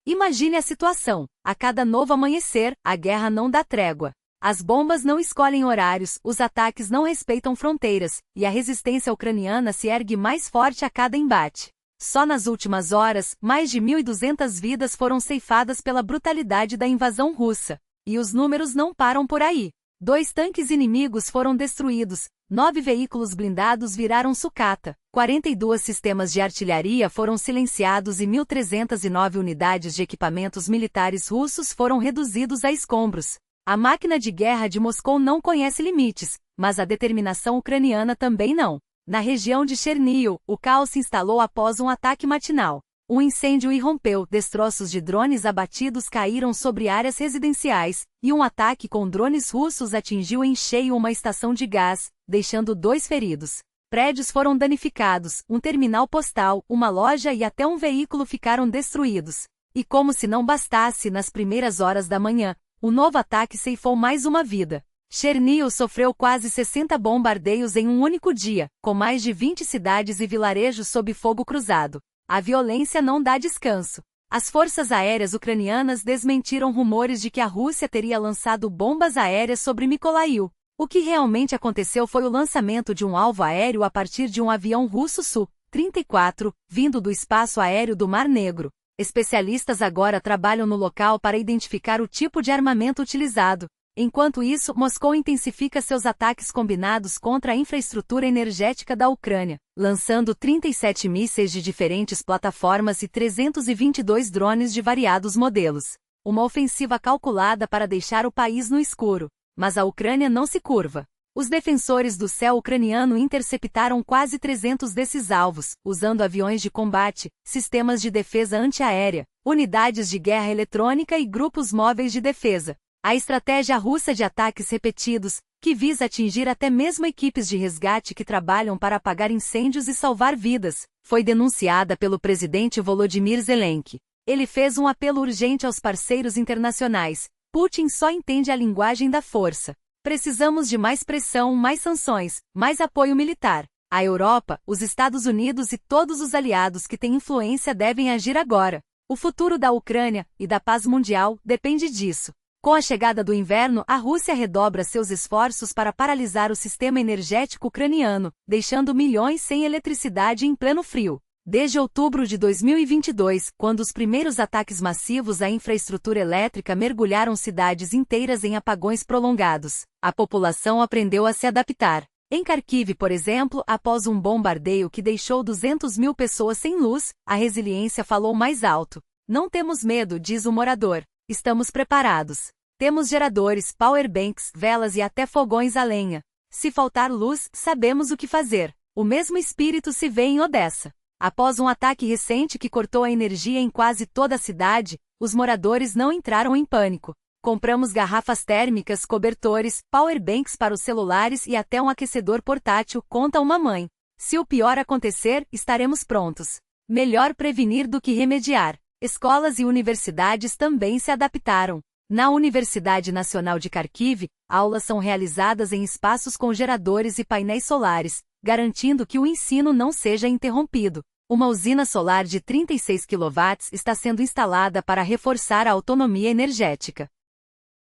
Imagine a situação. A cada novo amanhecer, a guerra não dá trégua. As bombas não escolhem horários, os ataques não respeitam fronteiras, e a resistência ucraniana se ergue mais forte a cada embate. Só nas últimas horas, mais de 1.200 vidas foram ceifadas pela brutalidade da invasão russa. E os números não param por aí. 2 tanques inimigos foram destruídos, 9 veículos blindados viraram sucata, 42 sistemas de artilharia foram silenciados e 1.309 unidades de equipamentos militares russos foram reduzidos a escombros. A máquina de guerra de Moscou não conhece limites, mas a determinação ucraniana também não. Na região de Chernihiv, o caos se instalou após um ataque matinal. Um incêndio irrompeu, destroços de drones abatidos caíram sobre áreas residenciais, e um ataque com drones russos atingiu em cheio uma estação de gás, deixando 2 feridos. Prédios foram danificados, um terminal postal, uma loja e até um veículo ficaram destruídos. E como se não bastasse, nas primeiras horas da manhã, o novo ataque ceifou mais uma vida. Chernihiv sofreu quase 60 bombardeios em um único dia, com mais de 20 cidades e vilarejos sob fogo cruzado. A violência não dá descanso. As forças aéreas ucranianas desmentiram rumores de que a Rússia teria lançado bombas aéreas sobre Mykolaiv. O que realmente aconteceu foi o lançamento de um alvo aéreo a partir de um avião russo Su-34, vindo do espaço aéreo do Mar Negro. Especialistas agora trabalham no local para identificar o tipo de armamento utilizado. Enquanto isso, Moscou intensifica seus ataques combinados contra a infraestrutura energética da Ucrânia, lançando 37 mísseis de diferentes plataformas e 322 drones de variados modelos. Uma ofensiva calculada para deixar o país no escuro. Mas a Ucrânia não se curva. Os defensores do céu ucraniano interceptaram quase 300 desses alvos, usando aviões de combate, sistemas de defesa antiaérea, unidades de guerra eletrônica e grupos móveis de defesa. A estratégia russa de ataques repetidos, que visa atingir até mesmo equipes de resgate que trabalham para apagar incêndios e salvar vidas, foi denunciada pelo presidente Volodymyr Zelensky. Ele fez um apelo urgente aos parceiros internacionais. Putin só entende a linguagem da força. Precisamos de mais pressão, mais sanções, mais apoio militar. A Europa, os Estados Unidos e todos os aliados que têm influência devem agir agora. O futuro da Ucrânia e da paz mundial depende disso. Com a chegada do inverno, a Rússia redobra seus esforços para paralisar o sistema energético ucraniano, deixando milhões sem eletricidade em pleno frio. Desde outubro de 2022, quando os primeiros ataques massivos à infraestrutura elétrica mergulharam cidades inteiras em apagões prolongados, a população aprendeu a se adaptar. Em Kharkiv, por exemplo, após um bombardeio que deixou 200.000 pessoas sem luz, a resiliência falou mais alto. Não temos medo, diz o morador. Estamos preparados. Temos geradores, powerbanks, velas e até fogões a lenha. Se faltar luz, sabemos o que fazer. O mesmo espírito se vê em Odessa. Após um ataque recente que cortou a energia em quase toda a cidade, os moradores não entraram em pânico. Compramos garrafas térmicas, cobertores, powerbanks para os celulares e até um aquecedor portátil, conta uma mãe. Se o pior acontecer, estaremos prontos. Melhor prevenir do que remediar. Escolas e universidades também se adaptaram. Na Universidade Nacional de Kharkiv, aulas são realizadas em espaços com geradores e painéis solares, garantindo que o ensino não seja interrompido. Uma usina solar de 36 kW está sendo instalada para reforçar a autonomia energética.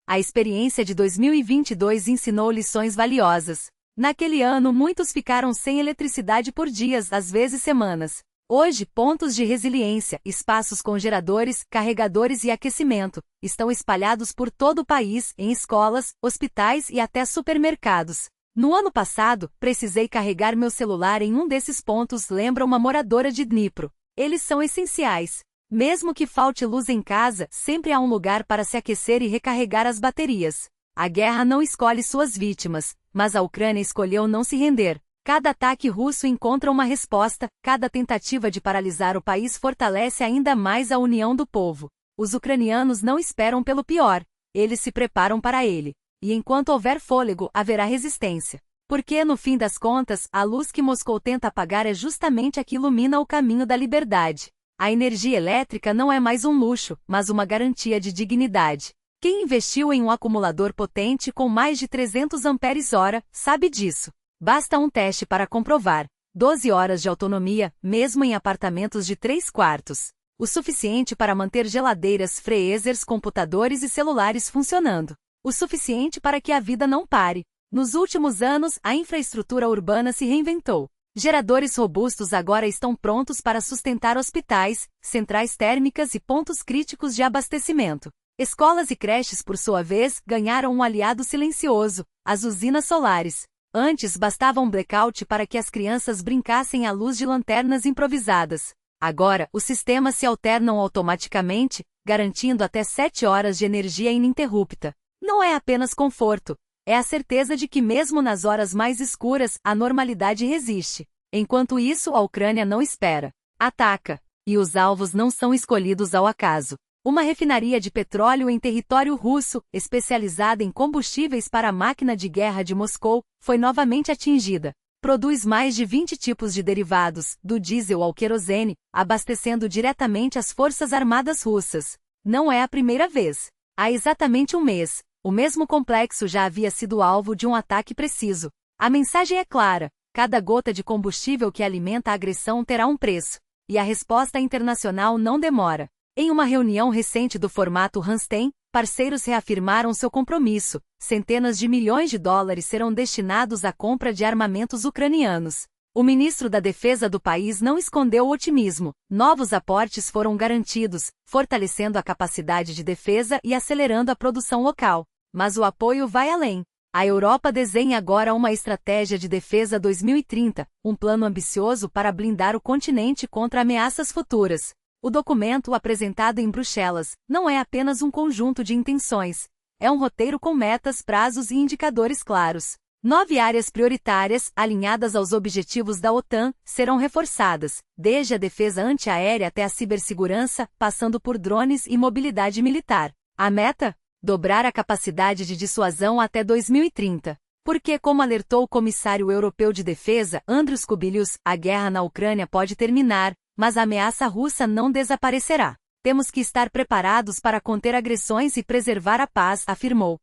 A experiência de 2022 ensinou lições valiosas. Naquele ano, muitos ficaram sem eletricidade por dias, às vezes semanas. Hoje, pontos de resiliência, espaços com geradores, carregadores e aquecimento, estão espalhados por todo o país, em escolas, hospitais e até supermercados. No ano passado, precisei carregar meu celular em um desses pontos, lembra uma moradora de Dnipro. Eles são essenciais. Mesmo que falte luz em casa, sempre há um lugar para se aquecer e recarregar as baterias. A guerra não escolhe suas vítimas, mas a Ucrânia escolheu não se render. Cada ataque russo encontra uma resposta, cada tentativa de paralisar o país fortalece ainda mais a união do povo. Os ucranianos não esperam pelo pior, eles se preparam para ele. E enquanto houver fôlego, haverá resistência. Porque, no fim das contas, a luz que Moscou tenta apagar é justamente a que ilumina o caminho da liberdade. A energia elétrica não é mais um luxo, mas uma garantia de dignidade. Quem investiu em um acumulador potente com mais de 300 ampères-hora, sabe disso. Basta um teste para comprovar. 12 horas de autonomia, mesmo em apartamentos de 3 quartos. O suficiente para manter geladeiras, freezers, computadores e celulares funcionando. O suficiente para que a vida não pare. Nos últimos anos, a infraestrutura urbana se reinventou. Geradores robustos agora estão prontos para sustentar hospitais, centrais térmicas e pontos críticos de abastecimento. Escolas e creches, por sua vez, ganharam um aliado silencioso: as usinas solares. Antes bastava um blackout para que as crianças brincassem à luz de lanternas improvisadas. Agora, os sistemas se alternam automaticamente, garantindo até 7 horas de energia ininterrupta. Não é apenas conforto, é a certeza de que mesmo nas horas mais escuras, a normalidade resiste. Enquanto isso, a Ucrânia não espera. Ataca. E os alvos não são escolhidos ao acaso. Uma refinaria de petróleo em território russo, especializada em combustíveis para a máquina de guerra de Moscou, foi novamente atingida. Produz mais de 20 tipos de derivados, do diesel ao querosene, abastecendo diretamente as forças armadas russas. Não é a primeira vez. Há exatamente um mês, o mesmo complexo já havia sido alvo de um ataque preciso. A mensagem é clara: cada gota de combustível que alimenta a agressão terá um preço. E a resposta internacional não demora. Em uma reunião recente do formato Ramstein, parceiros reafirmaram seu compromisso: centenas de milhões de dólares serão destinados à compra de armamentos ucranianos. O ministro da Defesa do país não escondeu o otimismo. Novos aportes foram garantidos, fortalecendo a capacidade de defesa e acelerando a produção local. Mas o apoio vai além. A Europa desenha agora uma estratégia de defesa 2030, um plano ambicioso para blindar o continente contra ameaças futuras. O documento apresentado em Bruxelas não é apenas um conjunto de intenções. É um roteiro com metas, prazos e indicadores claros. 9 áreas prioritárias, alinhadas aos objetivos da OTAN, serão reforçadas, desde a defesa antiaérea até a cibersegurança, passando por drones e mobilidade militar. A meta? Dobrar a capacidade de dissuasão até 2030. Porque, como alertou o comissário europeu de defesa, Andrius Kubilius, a guerra na Ucrânia pode terminar, mas a ameaça russa não desaparecerá. Temos que estar preparados para conter agressões e preservar a paz, afirmou.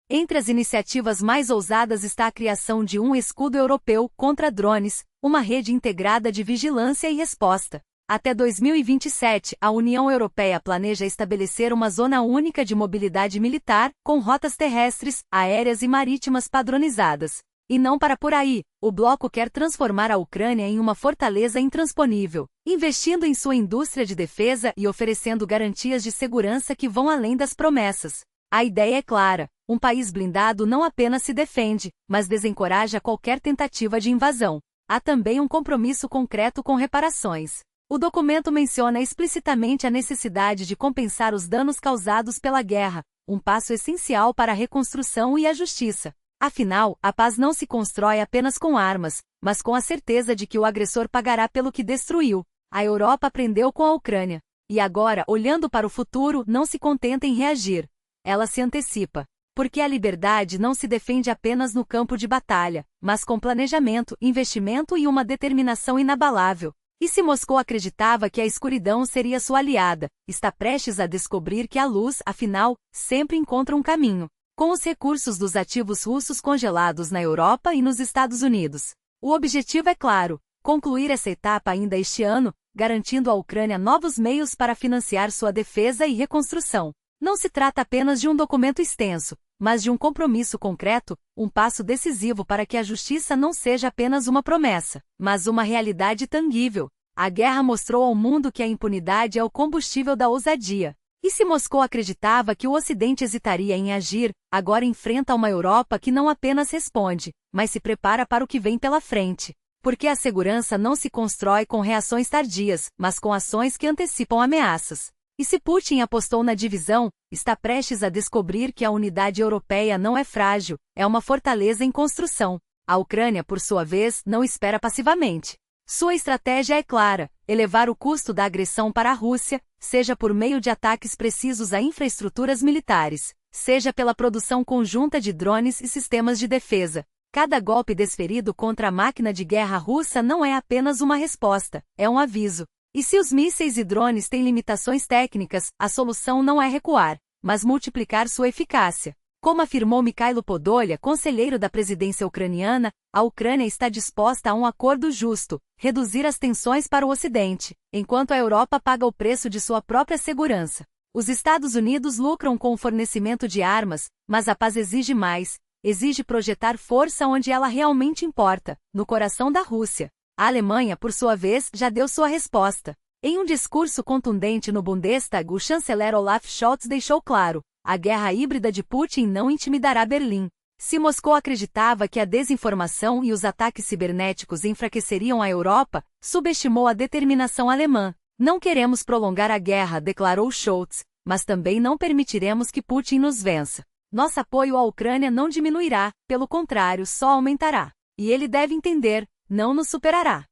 Entre as iniciativas mais ousadas está a criação de um escudo europeu contra drones, uma rede integrada de vigilância e resposta. Até 2027, a União Europeia planeja estabelecer uma zona única de mobilidade militar, com rotas terrestres, aéreas e marítimas padronizadas. E não para por aí, o bloco quer transformar a Ucrânia em uma fortaleza intransponível, investindo em sua indústria de defesa e oferecendo garantias de segurança que vão além das promessas. A ideia é clara: um país blindado não apenas se defende, mas desencoraja qualquer tentativa de invasão. Há também um compromisso concreto com reparações. O documento menciona explicitamente a necessidade de compensar os danos causados pela guerra, um passo essencial para a reconstrução e a justiça. Afinal, a paz não se constrói apenas com armas, mas com a certeza de que o agressor pagará pelo que destruiu. A Europa aprendeu com a Ucrânia. E agora, olhando para o futuro, não se contenta em reagir. Ela se antecipa. Porque a liberdade não se defende apenas no campo de batalha, mas com planejamento, investimento e uma determinação inabalável. E se Moscou acreditava que a escuridão seria sua aliada, está prestes a descobrir que a luz, afinal, sempre encontra um caminho. Com os recursos dos ativos russos congelados na Europa e nos Estados Unidos. O objetivo é claro: concluir essa etapa ainda este ano, garantindo à Ucrânia novos meios para financiar sua defesa e reconstrução. Não se trata apenas de um documento extenso, mas de um compromisso concreto, um passo decisivo para que a justiça não seja apenas uma promessa, mas uma realidade tangível. A guerra mostrou ao mundo que a impunidade é o combustível da ousadia. E se Moscou acreditava que o Ocidente hesitaria em agir, agora enfrenta uma Europa que não apenas responde, mas se prepara para o que vem pela frente. Porque a segurança não se constrói com reações tardias, mas com ações que antecipam ameaças. E se Putin apostou na divisão, está prestes a descobrir que a unidade europeia não é frágil, é uma fortaleza em construção. A Ucrânia, por sua vez, não espera passivamente. Sua estratégia é clara: elevar o custo da agressão para a Rússia, seja por meio de ataques precisos a infraestruturas militares, seja pela produção conjunta de drones e sistemas de defesa. Cada golpe desferido contra a máquina de guerra russa não é apenas uma resposta, é um aviso. E se os mísseis e drones têm limitações técnicas, a solução não é recuar, mas multiplicar sua eficácia. Como afirmou Mikhailo Podolyak, conselheiro da presidência ucraniana, a Ucrânia está disposta a um acordo justo, reduzir as tensões para o Ocidente, enquanto a Europa paga o preço de sua própria segurança. Os Estados Unidos lucram com o fornecimento de armas, mas a paz exige mais, exige projetar força onde ela realmente importa, no coração da Rússia. A Alemanha, por sua vez, já deu sua resposta. Em um discurso contundente no Bundestag, o chanceler Olaf Scholz deixou claro: a guerra híbrida de Putin não intimidará Berlim. Se Moscou acreditava que a desinformação e os ataques cibernéticos enfraqueceriam a Europa, subestimou a determinação alemã. Não queremos prolongar a guerra, declarou Scholz, mas também não permitiremos que Putin nos vença. Nosso apoio à Ucrânia não diminuirá, pelo contrário, só aumentará. E ele deve entender, não nos superará.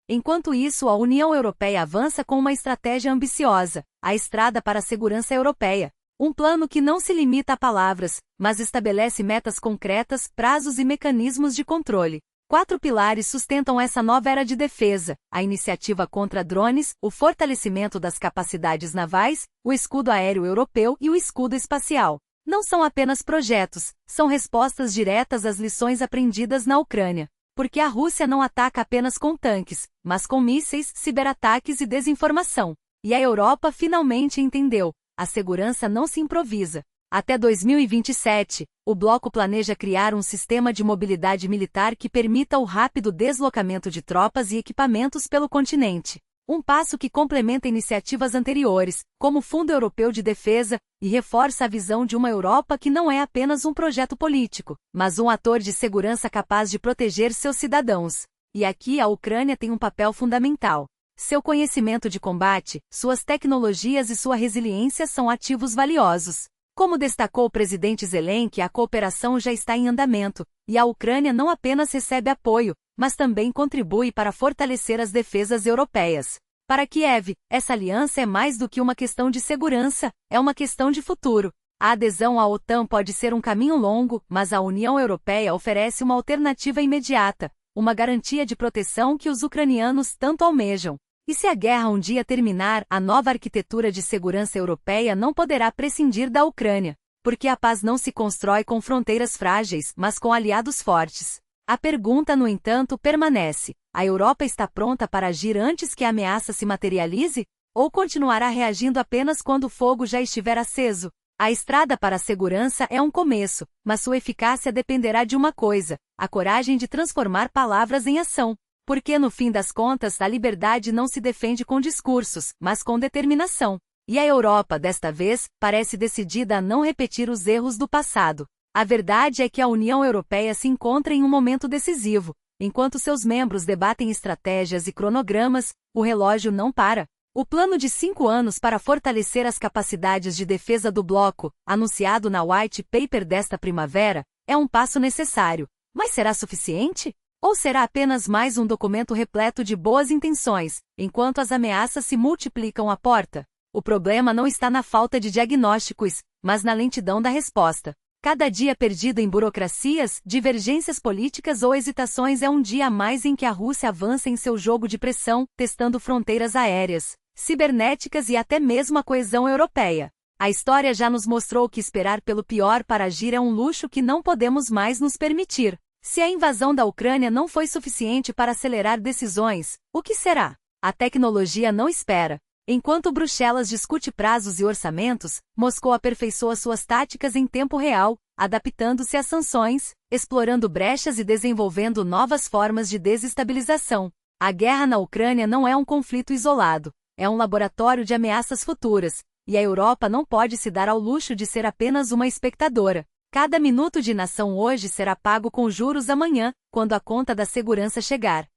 Enquanto isso, a União Europeia avança com uma estratégia ambiciosa, a Estrada para a Segurança Europeia. Um plano que não se limita a palavras, mas estabelece metas concretas, prazos e mecanismos de controle. 4 pilares sustentam essa nova era de defesa: a iniciativa contra drones, o fortalecimento das capacidades navais, o escudo aéreo europeu e o escudo espacial. Não são apenas projetos, são respostas diretas às lições aprendidas na Ucrânia. Porque a Rússia não ataca apenas com tanques, mas com mísseis, ciberataques e desinformação. E a Europa finalmente entendeu: a segurança não se improvisa. Até 2027, o bloco planeja criar um sistema de mobilidade militar que permita o rápido deslocamento de tropas e equipamentos pelo continente. Um passo que complementa iniciativas anteriores, como o Fundo Europeu de Defesa, e reforça a visão de uma Europa que não é apenas um projeto político, mas um ator de segurança capaz de proteger seus cidadãos. E aqui a Ucrânia tem um papel fundamental. Seu conhecimento de combate, suas tecnologias e sua resiliência são ativos valiosos. Como destacou o presidente Zelensky, a cooperação já está em andamento, e a Ucrânia não apenas recebe apoio, mas também contribui para fortalecer as defesas europeias. Para Kiev, essa aliança é mais do que uma questão de segurança, é uma questão de futuro. A adesão à OTAN pode ser um caminho longo, mas a União Europeia oferece uma alternativa imediata, uma garantia de proteção que os ucranianos tanto almejam. E se a guerra um dia terminar, a nova arquitetura de segurança europeia não poderá prescindir da Ucrânia, porque a paz não se constrói com fronteiras frágeis, mas com aliados fortes. A pergunta, no entanto, permanece: a Europa está pronta para agir antes que a ameaça se materialize? Ou continuará reagindo apenas quando o fogo já estiver aceso? A estrada para a segurança é um começo, mas sua eficácia dependerá de uma coisa: a coragem de transformar palavras em ação. Porque no fim das contas a liberdade não se defende com discursos, mas com determinação. E a Europa, desta vez, parece decidida a não repetir os erros do passado. A verdade é que a União Europeia se encontra em um momento decisivo. Enquanto seus membros debatem estratégias e cronogramas, o relógio não para. O plano de 5 anos para fortalecer as capacidades de defesa do bloco, anunciado na White Paper desta primavera, é um passo necessário. Mas será suficiente? Ou será apenas mais um documento repleto de boas intenções, enquanto as ameaças se multiplicam à porta? O problema não está na falta de diagnósticos, mas na lentidão da resposta. Cada dia perdido em burocracias, divergências políticas ou hesitações é um dia a mais em que a Rússia avança em seu jogo de pressão, testando fronteiras aéreas, cibernéticas e até mesmo a coesão europeia. A história já nos mostrou que esperar pelo pior para agir é um luxo que não podemos mais nos permitir. Se a invasão da Ucrânia não foi suficiente para acelerar decisões, o que será? A tecnologia não espera. Enquanto Bruxelas discute prazos e orçamentos, Moscou aperfeiçoa suas táticas em tempo real, adaptando-se às sanções, explorando brechas e desenvolvendo novas formas de desestabilização. A guerra na Ucrânia não é um conflito isolado, é um laboratório de ameaças futuras, e a Europa não pode se dar ao luxo de ser apenas uma espectadora. Cada minuto de inação hoje será pago com juros amanhã, quando a conta da segurança chegar.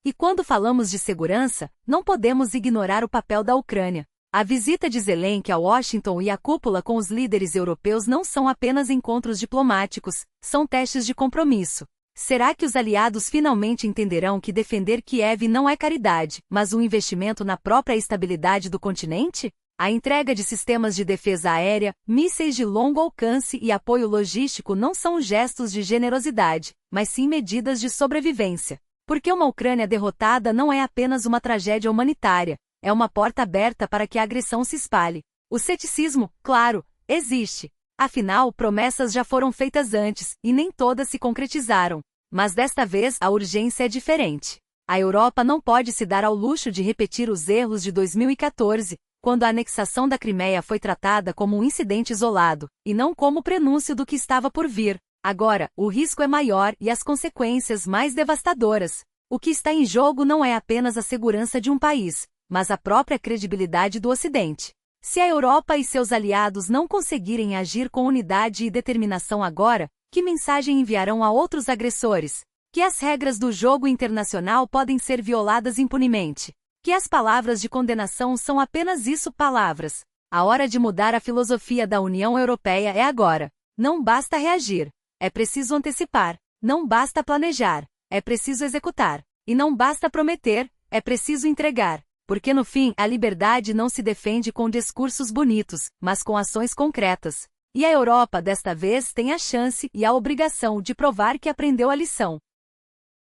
E quando falamos de segurança, não podemos ignorar o papel da Ucrânia. A visita de Zelensky a Washington e a cúpula com os líderes europeus não são apenas encontros diplomáticos, são testes de compromisso. Será que os aliados finalmente entenderão que defender Kiev não é caridade, mas um investimento na própria estabilidade do continente? A entrega de sistemas de defesa aérea, mísseis de longo alcance e apoio logístico não são gestos de generosidade, mas sim medidas de sobrevivência. Porque uma Ucrânia derrotada não é apenas uma tragédia humanitária, é uma porta aberta para que a agressão se espalhe. O ceticismo, claro, existe. Afinal, promessas já foram feitas antes, e nem todas se concretizaram. Mas desta vez a urgência é diferente. A Europa não pode se dar ao luxo de repetir os erros de 2014, quando a anexação da Crimeia foi tratada como um incidente isolado, e não como prenúncio do que estava por vir. Agora, o risco é maior e as consequências mais devastadoras. O que está em jogo não é apenas a segurança de um país, mas a própria credibilidade do Ocidente. Se a Europa e seus aliados não conseguirem agir com unidade e determinação agora, que mensagem enviarão a outros agressores? Que as regras do jogo internacional podem ser violadas impunemente. Que as palavras de condenação são apenas isso, palavras. A hora de mudar a filosofia da União Europeia é agora. Não basta reagir. É preciso antecipar. Não basta planejar. É preciso executar. E não basta prometer. É preciso entregar. Porque no fim, a liberdade não se defende com discursos bonitos, mas com ações concretas. E a Europa, desta vez, tem a chance e a obrigação de provar que aprendeu a lição.